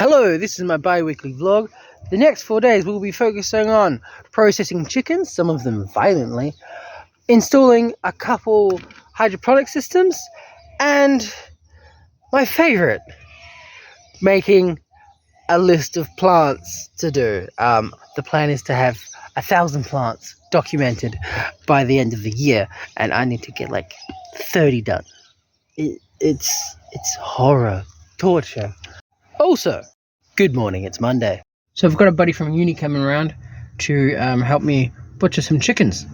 Hello, this is my bi-weekly vlog. The next 4 days we'll be focusing on processing chickens, some of them violently, installing a couple hydroponic systems, and my favourite, making a list of plants to do. The plan is to have 1,000 plants documented by the end of the year, and I need to get like 30 done. It's horror, torture. Also, good morning, it's Monday. So I've got a buddy from uni coming around to help me butcher some chickens.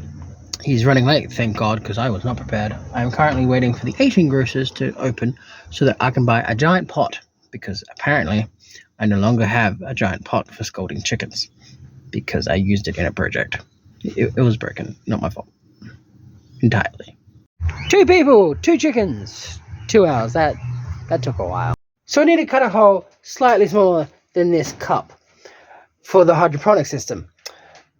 He's running late, thank God, because I was not prepared. I'm currently waiting for the 18 grocers to open so that I can buy a giant pot, because apparently I no longer have a giant pot for scalding chickens because I used it in a project. It was broken, not my fault. Entirely. 2 people, 2 chickens, 2 hours. That took a while. So I need to cut a hole slightly smaller than this cup for the hydroponic system.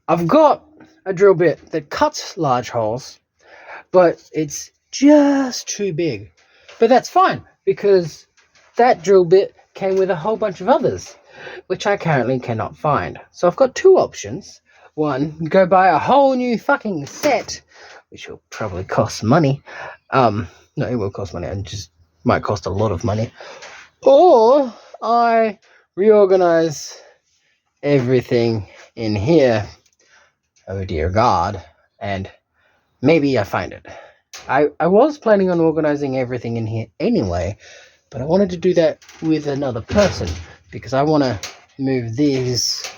I've got a drill bit that cuts large holes, but it's just too big. But that's fine, because that drill bit came with a whole bunch of others, which I currently cannot find. So I've got 2 options. One, go buy a whole new fucking set, which will probably cost money. No, it will cost money, and just might cost a lot of money. Or I reorganize everything in here, oh dear God, and maybe I find it. I was planning on organizing everything in here anyway, but I wanted to do that with another person, because I want to move these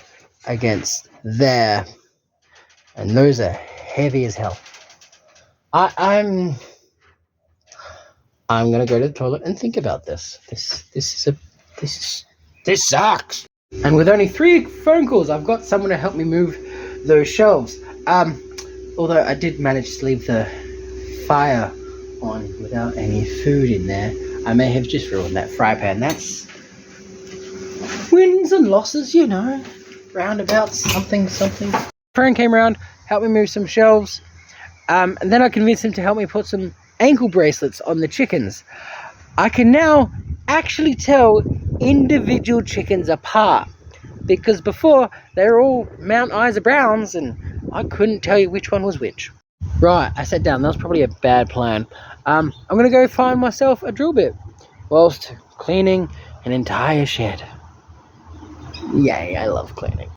against there, and those are heavy as hell. I'm gonna go to the toilet and think about this. This sucks. And with only 3 phone calls, I've got someone to help me move those shelves. Although I did manage to leave the fire on without any food in there, I may have just ruined that fry pan. That's wins and losses, you know. Roundabouts, something. Friend came around, helped me move some shelves, and then I convinced him to help me put some ankle bracelets on the chickens. I can now actually tell individual chickens apart, because before they were all Mount Isa Browns and I couldn't tell you which one was which. Right, I sat down. That was probably a bad plan. I'm gonna go find myself a drill bit whilst cleaning an entire shed. Yay, I love cleaning.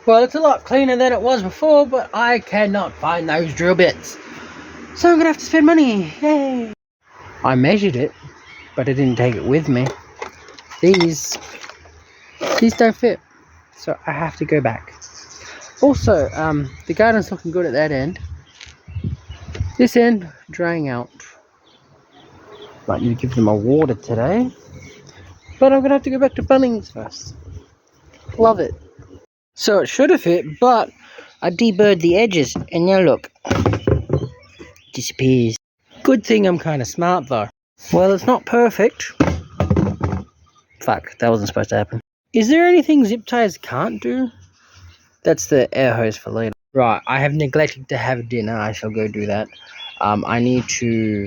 Well, it's a lot cleaner than it was before, but I cannot find those drill bits, so I'm gonna have to spend money. Yay! I measured it, but I didn't take it with me. These don't fit, so I have to go back. Also, the garden's looking good at that end. This end, drying out. Might need to give them a water today, but I'm gonna have to go back to Bunnings first. Love it. So it should have fit, but I deburred the edges, and now look. Disappears. Good thing I'm kind of smart though. Well, it's not perfect. Fuck, that wasn't supposed to happen. Is there anything zip ties can't do? That's the air hose for later. Right, I have neglected to have dinner. I shall go do that. I need to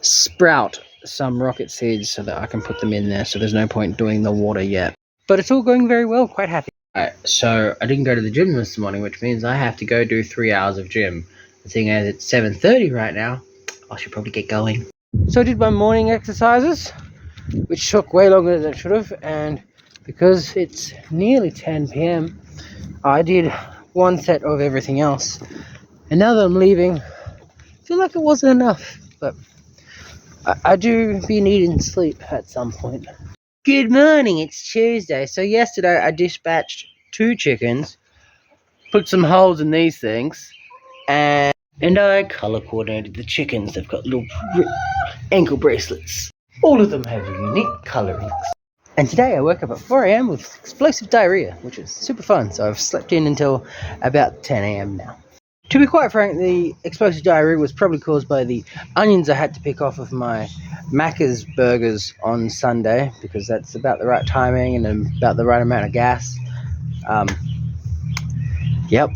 sprout some rocket seeds so that I can put them in there, so there's no point doing the water yet. But it's all going very well, quite happy. Alright, so I didn't go to the gym this morning, which means I have to go do 3 hours of gym. The thing is, it's 7:30 right now. I should probably get going. So I did my morning exercises, which took way longer than it should have, and because it's nearly 10 p.m, I did 1 set of everything else. And now that I'm leaving, I feel like it wasn't enough, but I do be needing sleep at some point. Good morning, it's Tuesday. So yesterday I dispatched 2 chickens, put some holes in these things, and I color coordinated the chickens. They've got little ankle bracelets. All of them have unique colorings. And today I woke up at 4 a.m. with explosive diarrhea, which is super fun. So I've slept in until about 10 a.m. now. To be quite frank, the explosive diarrhea was probably caused by the onions I had to pick off of my Macca's burgers on Sunday, because that's about the right timing and about the right amount of gas. Yep.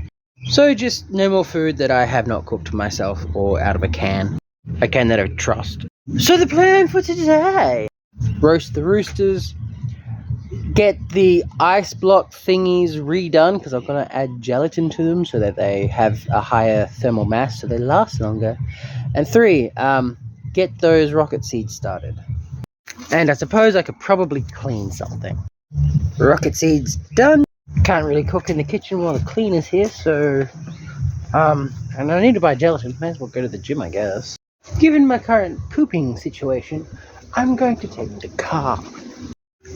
So just no more food that I have not cooked myself or out of a can that I trust. So the plan for today, roast the roosters, get the ice block thingies redone because I've got to add gelatin to them so that they have a higher thermal mass so they last longer. And 3, get those rocket seeds started. And I suppose I could probably clean something. Rocket seeds done. Can't really cook in the kitchen while the cleaner's here, so and I need to buy gelatin. May as well go to the gym, I guess. Given my current pooping situation, I'm going to take the car.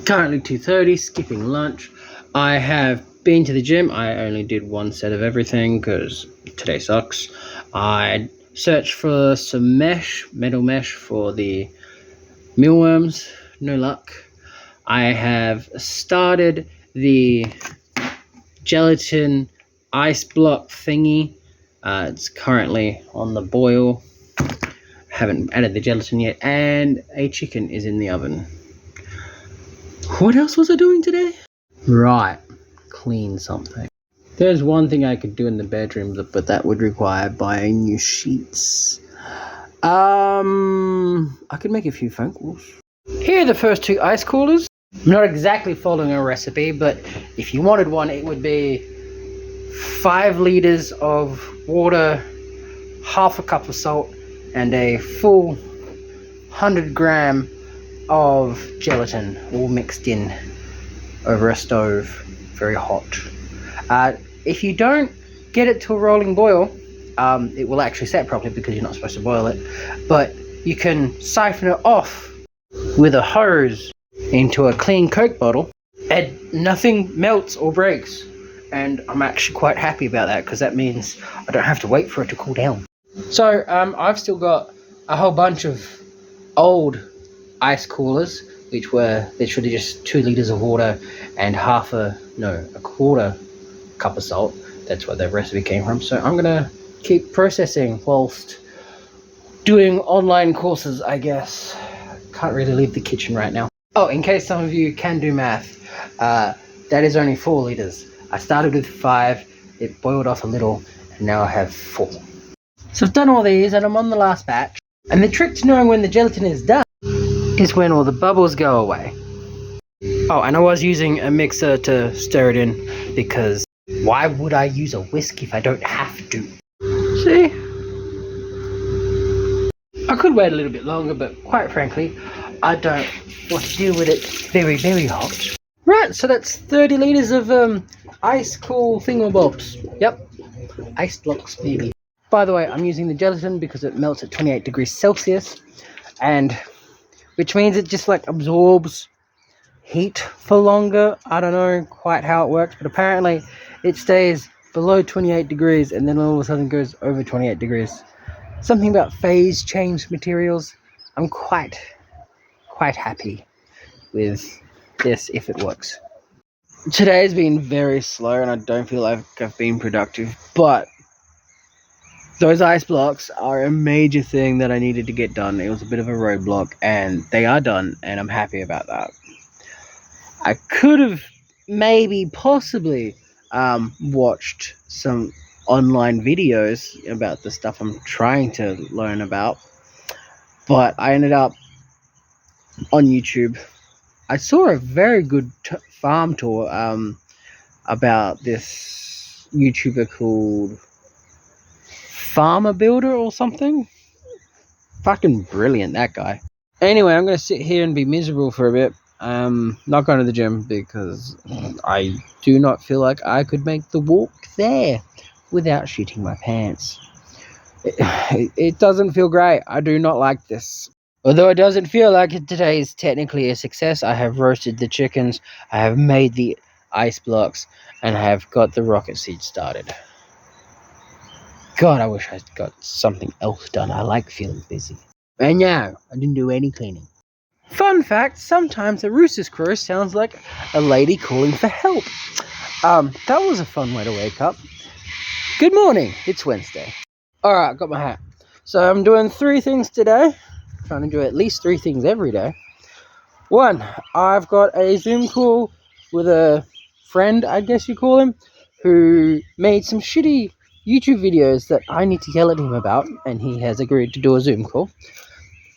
Currently 2:30, skipping lunch. I have been to the gym. I only did one set of everything because today sucks. I searched for some metal mesh for the mealworms. No luck. I have started the gelatin ice block thingy. It's currently on the boil. Haven't added the gelatin yet, and a chicken is in the oven. What else was I doing today? Right, clean something. There's one thing I could do in the bedroom, but that would require buying new sheets. I could make a few phone calls. Here are the first 2 ice coolers. I'm not exactly following a recipe, but if you wanted one, it would be 5 liters of water, half a cup of salt, and a full 100-gram of gelatin, all mixed in over a stove, very hot. If you don't get it to a rolling boil, it will actually set properly because you're not supposed to boil it, but you can siphon it off with a hose into a clean Coke bottle and nothing melts or breaks. And I'm actually quite happy about that because that means I don't have to wait for it to cool down. So I've still got a whole bunch of old ice coolers, which were literally just 2 liters of water and a quarter cup of salt. That's where the recipe came from. So I'm gonna keep processing whilst doing online courses, I guess. Can't really leave the kitchen right now. Oh, in case some of you can do math, that is only 4 liters. I started with 5, it boiled off a little, and now I have 4. So I've done all these, and I'm on the last batch. And the trick to knowing when the gelatin is done is when all the bubbles go away. Oh, and I was using a mixer to stir it in, because why would I use a whisk if I don't have to? See? I could wait a little bit longer, but quite frankly, I don't want to deal with it very, very hot. Right, so that's 30 liters of ice cool thingamabobs. Yep, ice blocks, baby. By the way, I'm using the gelatin because it melts at 28 degrees Celsius, and which means it just like absorbs heat for longer. I don't know quite how it works, but apparently it stays below 28 degrees and then all of a sudden goes over 28 degrees. Something about phase change materials. I'm quite happy with this if it works. Today's been very slow and I don't feel like I've been productive, but those ice blocks are a major thing that I needed to get done. It was a bit of a roadblock and they are done and I'm happy about that. I could have possibly watched some online videos about the stuff I'm trying to learn about, but I ended up on YouTube. I saw a very good farm tour about this YouTuber called Farmer Builder or something. Fucking brilliant, that guy. Anyway, I'm gonna sit here and be miserable for a bit. Not going to the gym because I do not feel like I could make the walk there without shitting my pants. It doesn't feel great. I do not like this. Although it doesn't feel like it today is technically a success. I have roasted the chickens, I have made the ice blocks, and I have got the rocket seed started. God, I wish I'd got something else done. I like feeling busy. And no, I didn't do any cleaning. Fun fact, sometimes a rooster's crow sounds like a lady calling for help. That was a fun way to wake up. Good morning, it's Wednesday. Alright, got my hat. So I'm doing 3 things today. Trying to do at least 3 things every day. 1, I've got a Zoom call with a friend, I guess you call him, who made some shitty YouTube videos that I need to yell at him about, and he has agreed to do a Zoom call.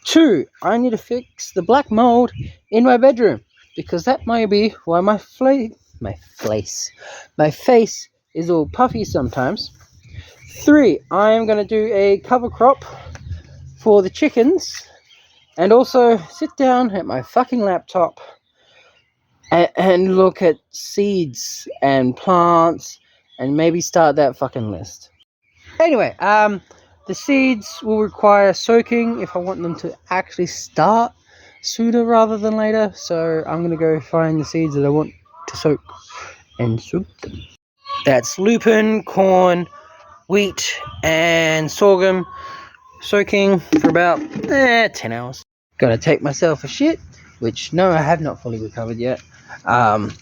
2, I need to fix the black mold in my bedroom, because that might be why my face is all puffy sometimes. 3, I am going to do a cover crop for the chickens, and also sit down at my fucking laptop and look at seeds and plants and maybe start that fucking list. Anyway, the seeds will require soaking if I want them to actually start sooner rather than later. So I'm going to go find the seeds that I want to soak and soak them. That's lupin, corn, wheat, and sorghum, soaking for about 10 hours. Gotta take myself a shit, which no, I have not fully recovered yet, and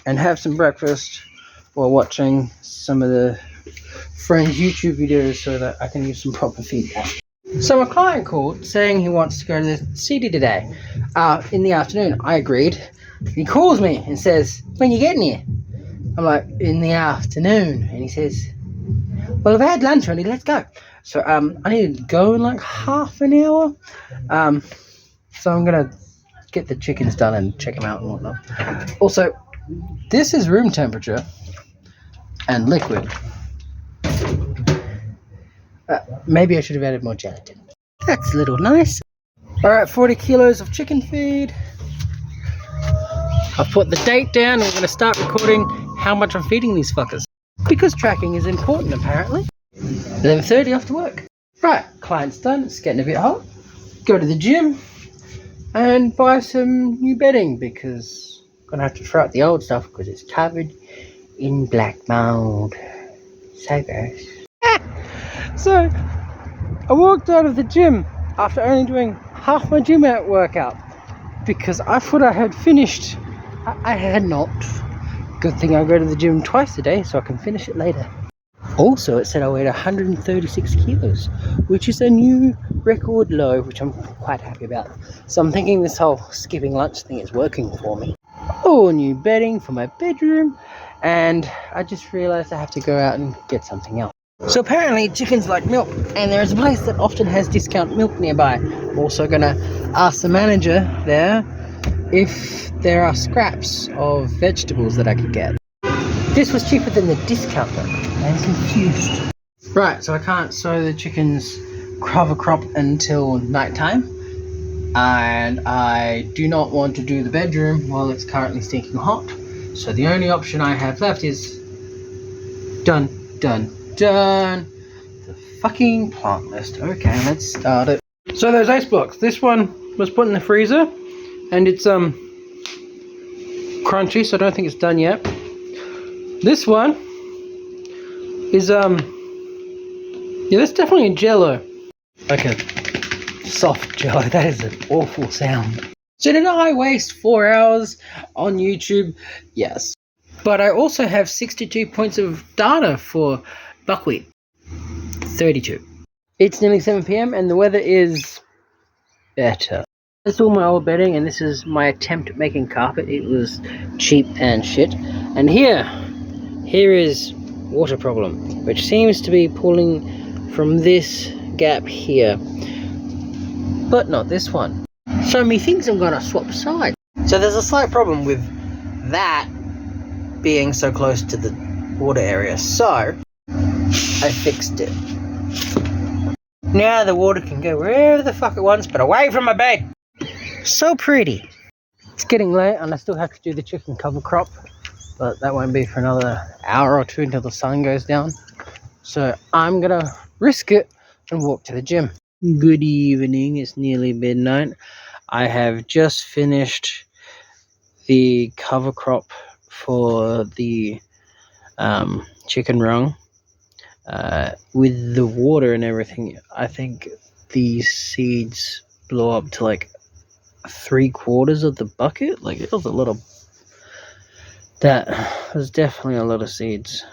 have some breakfast while watching some of the friends' YouTube videos so that I can give some proper feedback. So a client called saying he wants to go to the city today in the afternoon. I agreed. He calls me and says, "When you getting here?" I'm like, "In the afternoon." And he says, "Well, I've had lunch already, let's go." So I need to go in like half an hour. So I'm gonna get the chickens done and check them out and whatnot. Also, this is room temperature and liquid. Maybe I should have added more gelatin. That's a little nice. Alright, 40 kilos of chicken feed. I've put the date down and we're going to start recording how much I'm feeding these fuckers. Because tracking is important apparently. 11:30 off to work. Right, client's done, it's getting a bit hot. Go to the gym and buy some new bedding because I'm going to have to throw out the old stuff because it's covered in black mold. So gross. So I walked out of the gym after only doing half my gym workout because I thought I had finished. I had not. Good thing I go to the gym twice a day so I can finish it later. Also, it said I weighed 136 kilos, which is a new record low, which I'm quite happy about. So I'm thinking this whole skipping lunch thing is working for me. Oh, new bedding for my bedroom, and I just realized I have to go out and get something else. So apparently chickens like milk, and there is a place that often has discount milk nearby. I'm also gonna ask the manager there if there are scraps of vegetables that I could get. This was cheaper than the discount though. I'm confused. Right, so I can't sow the chickens cover crop until nighttime, and I do not want to do the bedroom while it's currently stinking hot. So the only option I have left is done. The fucking plant list. Okay, let's start it. So those ice blocks. This one was put in the freezer, and it's crunchy, so I don't think it's done yet. This one is yeah, that's definitely a jello, like a soft jello. That is an awful sound. So did I waste 4 hours on YouTube? Yes, but I also have 62 points of data for buckwheat. 32. It's nearly 7 p.m. and the weather is better. That's all my old bedding, and this is my attempt at making carpet. It was cheap and shit. And here is water problem, which seems to be pulling from this gap here, but not this one. So methinks I'm gonna swap sides. So there's a slight problem with that being so close to the water area, so I fixed it. Now the water can go wherever the fuck it wants, but away from my bed. So pretty. It's getting late and I still have to do the chicken cover crop, but that won't be for another hour or two until the sun goes down. So I'm gonna risk it and walk to the gym. Good evening, it's nearly midnight. I have just finished the cover crop for the chicken rung. With the water and everything, I think these seeds blow up to like 3/4 of the bucket. Like, it was a lot of, that was definitely a lot of seeds.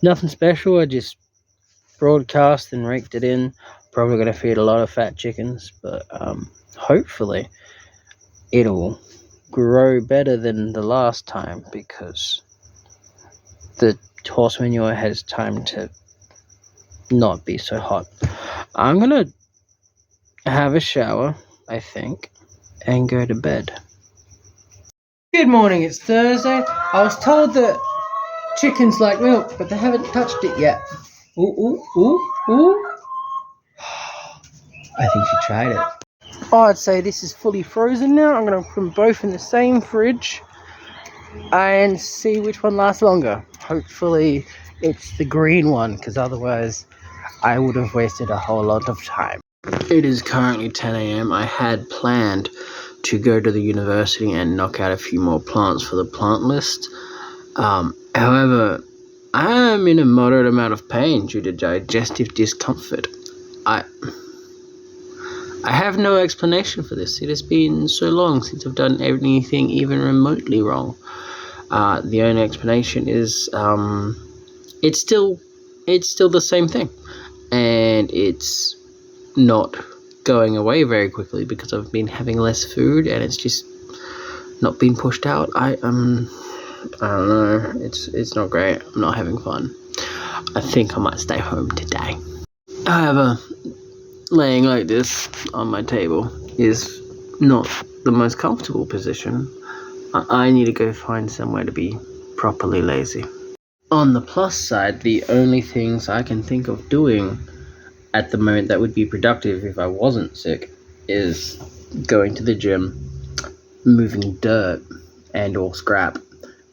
Nothing special, I just broadcast and raked it in. Probably going to feed a lot of fat chickens, but hopefully it'll grow better than the last time because the horse manure has time to not be so hot. I'm gonna have a shower, I think, and go to bed. Good morning, it's Thursday. I was told that chickens like milk, but they haven't touched it yet. Ooh, ooh, ooh, ooh. I think she tried it. I'd say this is fully frozen now. I'm going to put them both in the same fridge and see which one lasts longer. Hopefully it's the green one, because otherwise I would have wasted a whole lot of time. It is currently 10 a.m. I had planned to go to the university and knock out a few more plants for the plant list. However, I am in a moderate amount of pain due to digestive discomfort. I have no explanation for this. It has been so long since I've done anything even remotely wrong. The only explanation is it's still the same thing, and it's not going away very quickly because I've been having less food and it's just not been pushed out. I don't know. It's not great. I'm not having fun. I think I might stay home today. However, laying like this on my table is not the most comfortable position. I need to go find somewhere to be properly lazy. On the plus side, the only things I can think of doing at the moment that would be productive if I wasn't sick is going to the gym, moving dirt and or scrap,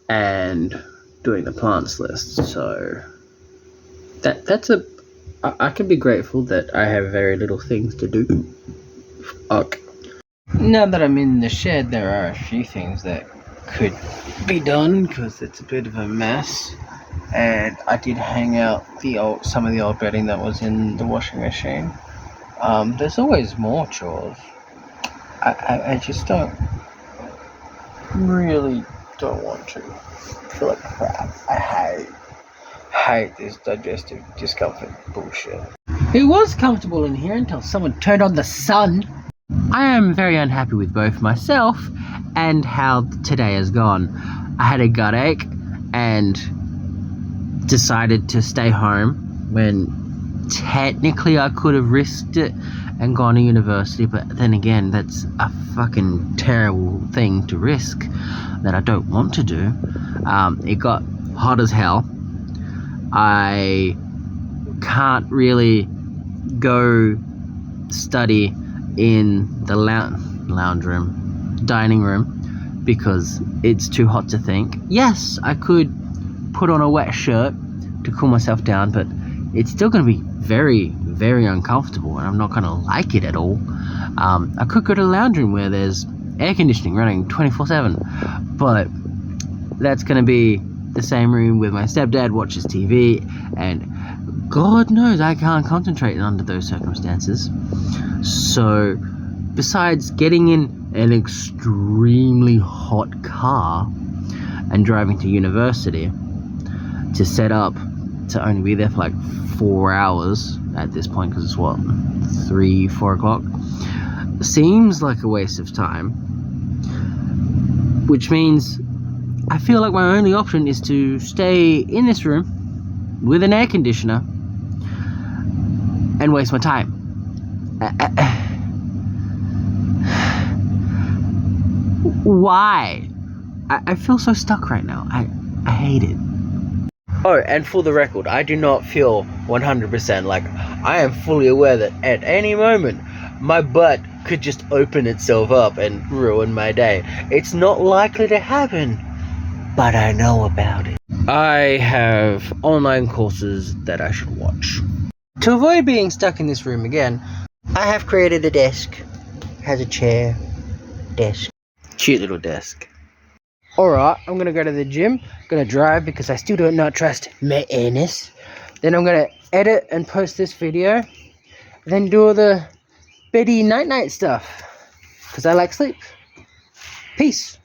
and doing the plants list. So I can be grateful that I have very little things to do. Fuck. Now that I'm in the shed, there are a few things that could be done because it's a bit of a mess. And I did hang out some of the old bedding that was in the washing machine. There's always more chores. I just really don't want to. I feel like crap. I hate this digestive discomfort bullshit. It was comfortable in here until someone turned on the sun. I am very unhappy with both myself and how today has gone. I had a gut ache and decided to stay home when technically I could have risked it and gone to university, but then again, that's a fucking terrible thing to risk that I don't want to do. It got hot as hell. I can't really go study in the dining room because it's too hot to think. Yes, I could put on a wet shirt to cool myself down, but it's still going to be very, very uncomfortable and I'm not going to like it at all. I could go to the lounge room where there's air conditioning running 24/7, but that's going to be the same room with my stepdad watches TV, and God knows I can't concentrate under those circumstances. So besides getting in an extremely hot car and driving to university to set up to only be there for like 4 hours at this point, because it's what, 3-4 o'clock, seems like a waste of time, which means I feel like my only option is to stay in this room with an air conditioner and waste my time. Why? I feel so stuck right now. I hate it. Oh, and for the record, I do not feel 100% like I am fully aware that at any moment my butt could just open itself up and ruin my day. It's not likely to happen, but I know about it. I have online courses that I should watch. To avoid being stuck in this room again, I have created a desk. It has a chair, desk. Cute little desk. Alright, I'm going to go to the gym. I'm going to drive because I still do not trust my anus. Then I'm going to edit and post this video. Then do all the beddy night-night stuff. Because I like sleep. Peace.